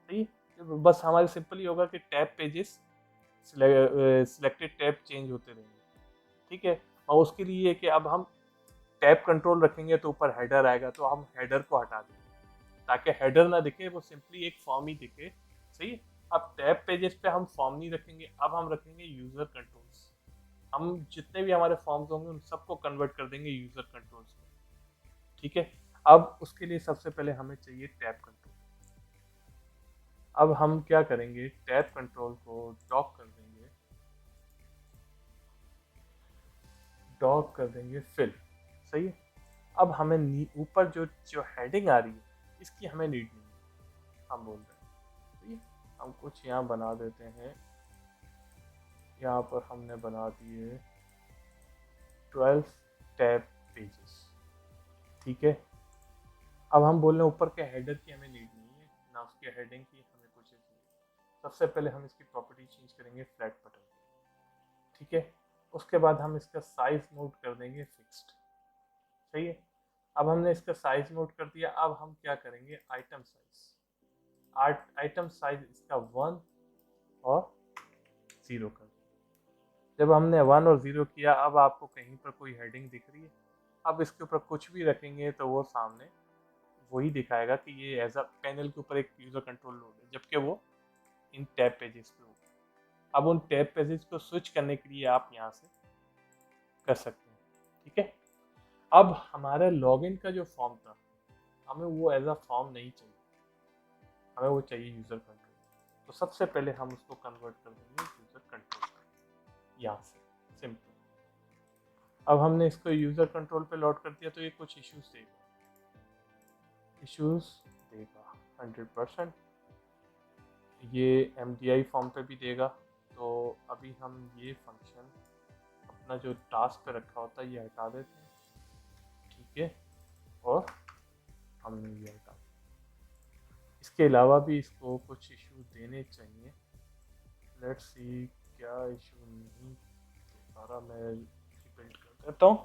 सही है? तो बस हमारे सिंपल ही होगा कि tab pages selected tab change होते रहेंगे। ठीक है, और उसके लिए कि अब हम टैब कंट्रोल रखेंगे तो ऊपर हेडर आएगा, तो हम हेडर को हटा देंगे ताकि हेडर ना दिखे, वो सिंपली एक फॉर्म ही दिखे। सही है? अब टैब पेजेस पे हम फॉर्म नहीं रखेंगे, अब हम रखेंगे यूजर कंट्रोल्स। हम जितने भी हमारे फॉर्म्स होंगे उन सबको कन्वर्ट कर देंगे यूजर कंट्रोल्स में। ठीक है, अब उसके लिए सबसे पहले हमें चाहिए टैब कंट्रोल। अब हम क्या करेंगे, टैब कंट्रोल को डॉक कर देंगे फिल। सही है? अब हमें ऊपर जो जो हेडिंग आ रही है इसकी हमें नीड नहीं है, हम बोल रहे हैं। सही है? हम कुछ यहाँ बना देते हैं, यहाँ पर हमने बना दिए 12 टैब पेजेस। ठीक है, अब हम बोल रहे हैं ऊपर के हेडर की हमें नीड नहीं है, ना उसके हेडिंग की हमें कुछ चाहिए। सबसे पहले हम इसकी प्रॉपर्टी चेंज करेंगे फ्लैट बटन। ठीक है, उसके बाद हम इसका साइज मोड कर देंगे फिक्स्ड। सही है? अब हमने इसका साइज मोड कर दिया, अब हम क्या करेंगे, आइटम साइज, आइटम साइज इसका 1 और 0 कर दिया। जब हमने 1 और 0 किया, अब आपको कहीं पर कोई हेडिंग दिख रही है, अब इसके ऊपर कुछ भी रखेंगे तो वो सामने वही दिखाएगा कि ये एज अ पैनल के ऊपर एक यूजर कंट्रोल लोड है, जबकि वो इन टैब पेजेस पे होगा। अब उन टैब पेजेस को स्विच करने के लिए आप यहाँ से कर सकते हैं। ठीक है, अब हमारा लॉगिन का जो फॉर्म था, हमें वो एज अ फॉर्म नहीं चाहिए, हमें वो चाहिए यूजर कंट्रोल। तो सबसे पहले हम उसको कन्वर्ट कर देंगे यूजर कंट्रोल यहाँ से, सिंपल। अब हमने इसको यूजर कंट्रोल पे लोड कर दिया तो ये कुछ इश्यूज देगा 100%। ये एमडीआई फॉर्म पे भी देगा। तो अभी हम ये फंक्शन अपना जो टास्क पे रखा होता है ये हटा देते हैं। ठीक है, और हमने ये हटा दिया। इसके अलावा भी इसको कुछ इश्यूज देने चाहिए, लेट्स सी क्या इशू नहीं, सारा मैं रिबिल्ड कर देता हूँ।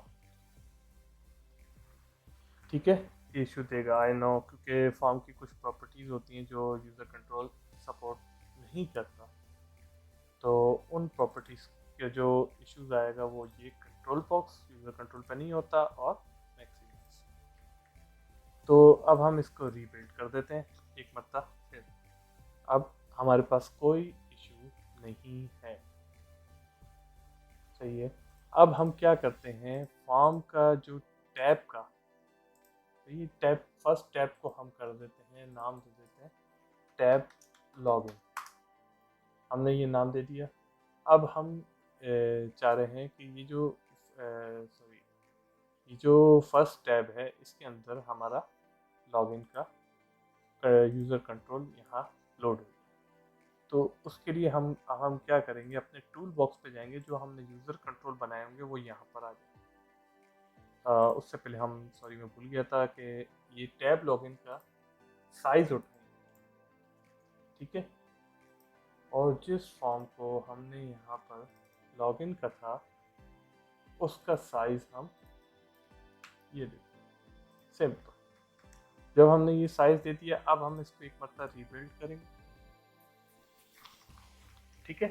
ठीक है, इशू देगा आई नो, क्योंकि फॉर्म की कुछ प्रॉपर्टीज़ होती हैं जो यूज़र कंट्रोल सपोर्ट नहीं करता, तो उन प्रॉपर्टीज़ के जो इश्यूज आएगा वो ये कंट्रोल बॉक्स यूज़र कंट्रोल पे नहीं होता और मैक्सिमस। तो अब हम इसको रीबिल्ड कर देते हैं एक मरतबा फिर। अब हमारे पास कोई इशू नहीं है, सही है। अब हम क्या करते हैं, फॉर्म का जो टैब का, तो ये टैब फर्स्ट टैब को हम कर देते हैं, नाम दे देते हैं टैब लॉगिन। हमने ये नाम दे दिया। अब हम चाह रहे हैं कि ये जो सॉरी ये जो फर्स्ट टैब है इसके अंदर हमारा लॉगिन का यूज़र कंट्रोल यहाँ लोड हो। तो उसके लिए हम क्या करेंगे, अपने टूल बॉक्स पे जाएंगे, जो हमने यूज़र कंट्रोल बनाए होंगे वो यहाँ पर आ जाएंगे। उससे पहले हम सॉरी मैं भूल गया था कि ये टैब लॉगिन का साइज उठाएंगे। ठीक है, और जिस फॉर्म को हमने यहाँ पर लॉगिन का था उसका साइज हम ये देखें, सिंपल। जब हमने ये साइज दे दिया, अब हम इसको एक मतलब रीबिल्ड करेंगे। ठीक है,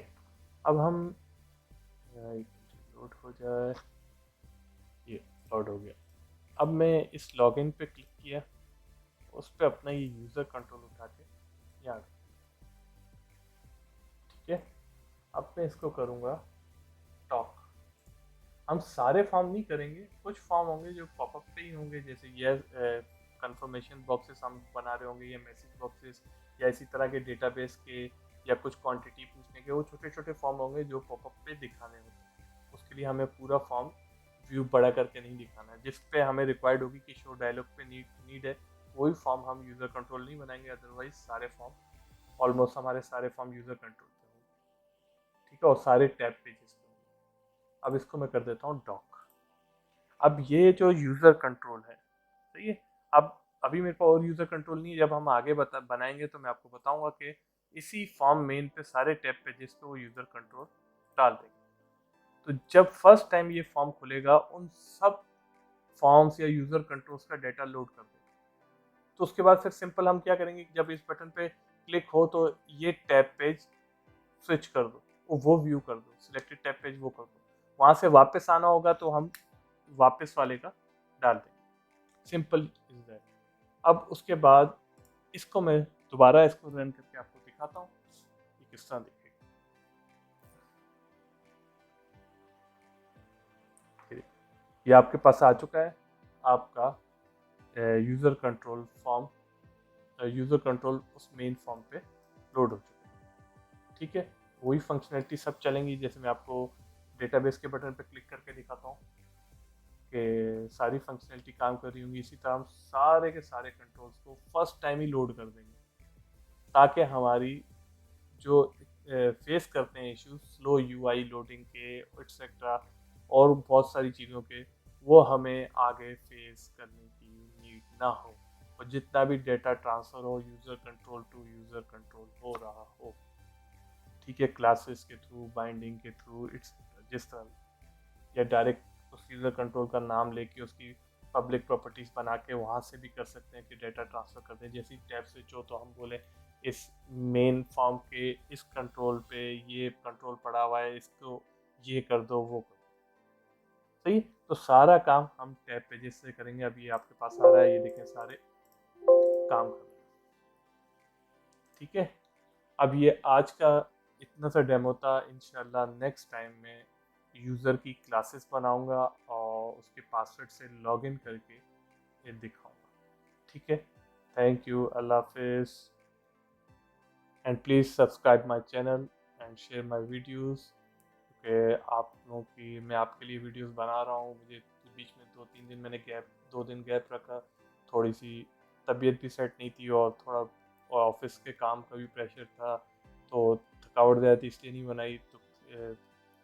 अब हम लोड हो जाए, ये लोड हो गया। अब मैं इस लॉगिन पे क्लिक किया, उस पर अपना ये यूज़र कंट्रोल उठा के यहाँ, ठीक है। अब मैं इसको करूँगा टॉक। हम सारे फॉर्म नहीं करेंगे, कुछ फॉर्म होंगे जो पॉपअप पे ही होंगे, जैसे ये कंफर्मेशन बॉक्सेस हम बना रहे होंगे, या मैसेज बॉक्सेस, या इसी तरह के डेटाबेस के, या कुछ क्वांटिटी पूछने के, वो छोटे छोटे फॉर्म होंगे जो पॉपअप पे दिखाने होते हैं। उसके लिए हमें पूरा फॉर्म व्यू बड़ा करके नहीं दिखाना है। जिस पे हमें रिक्वायर्ड होगी कि शो डायलॉग पे नीड है, वही फॉर्म हम यूज़र कंट्रोल नहीं बनाएंगे, अदरवाइज सारे फॉर्म ऑलमोस्ट हमारे सारे फॉर्म यूज़र कंट्रोल पे होंगे। ठीक है, और सारे टैब पेजेस पे होंगे। अब इसको मैं कर देता हूँ डॉक। अब ये जो यूज़र कंट्रोल है, सही है। अब अभी मेरे पास और यूज़र कंट्रोल नहीं है, जब हम आगे बनाएंगे तो मैं आपको बताऊंगा कि इसी फॉर्म मेन पे सारे टैब पेजेस पे वो यूज़र कंट्रोल डाल देंगे। तो जब फर्स्ट टाइम ये फॉर्म खुलेगा, उन सब फॉर्म्स या यूज़र कंट्रोल्स का डाटा लोड कर देगा। तो उसके बाद फिर सिंपल हम क्या करेंगे, जब इस बटन पे क्लिक हो तो ये टैब पेज स्विच कर दो, वो व्यू कर दो, सिलेक्टेड टैब पेज वो कर दो। वहाँ से वापस आना होगा तो हम वापस वाले का डाल देंगे, सिंपल इज दैट। अब उसके बाद इसको मैं दोबारा इसको रन करके आपको दिखाता हूँ कि किस तरह दिखेगा। ये आपके पास आ चुका है आपका user control form, user control उस मेन फॉर्म पे लोड हो चुका है। ठीक है, वही फंक्शनलिटी सब चलेंगी, जैसे मैं आपको डेटाबेस के बटन पे क्लिक करके दिखाता हूँ कि सारी फंक्शनलिटी काम कर रही होंगी। इसी तरह हम सारे के सारे कंट्रोल्स को फर्स्ट टाइम ही लोड कर देंगे, ताकि हमारी जो फेस करते हैं इश्यूज स्लो यूआई लोडिंग के एक्सेट्रा और बहुत सारी चीज़ों के, वो हमें आगे फेस करने की नीड ना हो, और जितना भी डेटा ट्रांसफ़र हो user control to user control हो रहा हो, ठीक है, क्लासेस के थ्रू, बाइंडिंग के थ्रू, इट्स जिस तरह, या डायरेक्ट उस यूज़र कंट्रोल का नाम लेके उसकी पब्लिक प्रॉपर्टीज़ बना के वहाँ से भी कर सकते हैं कि डेटा ट्रांसफ़र कर दें। जैसे टैब स्विच हो तो हम बोले इस मेन फॉर्म के इस कंट्रोल पे ये कंट्रोल पड़ा हुआ है, इसको ये कर दो, वो कर दो। सही, तो सारा काम हम टैब पेजेस से करेंगे। अभी आपके पास आ रहा है, ये देखें सारे काम कर रहे हैं। ठीक है, अब ये आज का इतना सा डेमो था। इंशाल्लाह नेक्स्ट टाइम में यूज़र की क्लासेस बनाऊंगा और उसके पासवर्ड से लॉगिन करके ये दिखाऊंगा। ठीक है, थैंक यू, अल्लाह हाफिज़, and please subscribe my channel and share my videos, क्योंकि आप लोगों की मैं आपके लिए वीडियोस बना रहा हूँ। मुझे बीच में 2-3 दिन मैंने दो दिन गैप रखा, थोड़ी सी तबीयत भी सेट नहीं थी और थोड़ा ऑफिस के काम का भी प्रेशर था, तो थकावट ज़्यादा थी, इसलिए नहीं बनाई। तो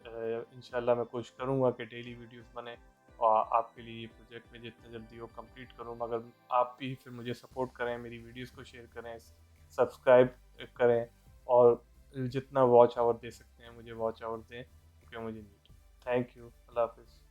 इंशाल्लाह मैं कोशिश करूँगा कि डेली वीडियोस बने और आपके लिए ये प्रोजेक्ट में जितना जल्दी हो कंप्लीट करूँ। मगर आप भी फिर मुझे सपोर्ट करें, मेरी वीडियोस को शेयर करें, सब्सक्राइब करें, और जितना वॉच आवर दे सकते हैं मुझे वॉच आवर दें, क्योंकि मुझे नहीं। थैंक यू, अल्लाह हाफिज़।